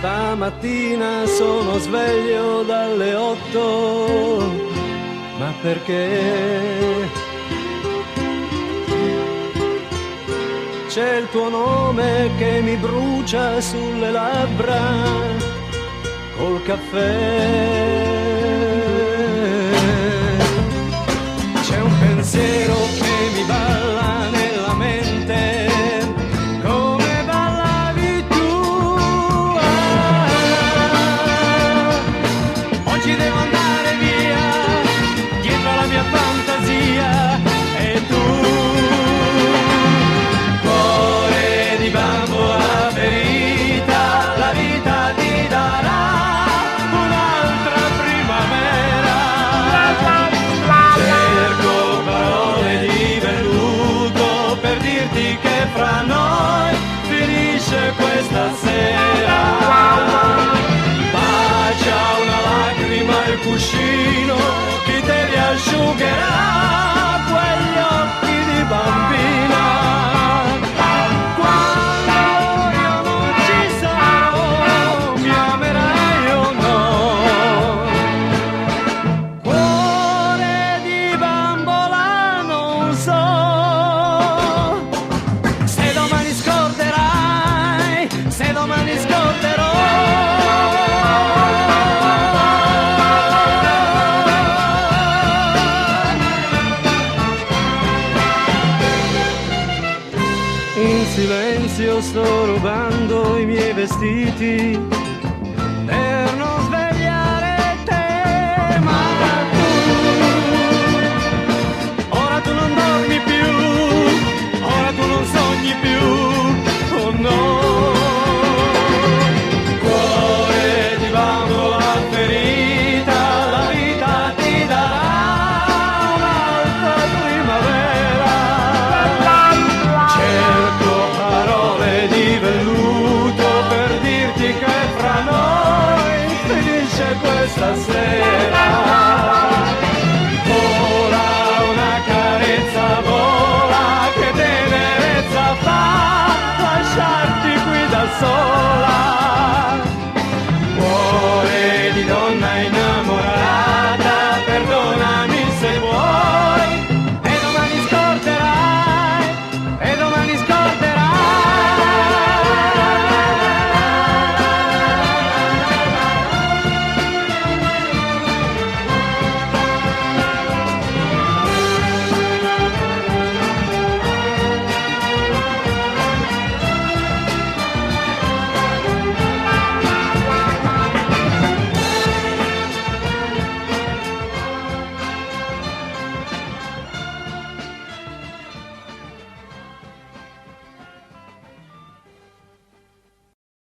Stamattina sono sveglio dalle 8, ma perché? C'è il tuo nome che mi brucia sulle labbra col caffè. C'è un pensiero che mi balla nella mente come ballavi tu. Oggi devo andare via dietro alla mia fantasia e tu, cuore di bambola ferita, la vita ti darà un'altra primavera. Cerco parole di velluto per dirti che fra noi finisce questa sera. Bacia una lacrima il cuscino, chi te li asciugherà quegli occhi di bambina. Quando io non ci sarò, mi amerai o no? Cuore di bambola, non so se domani scorderai, se domani scorderò. In silenzio sto rubando i miei vestiti per non svegliarmi.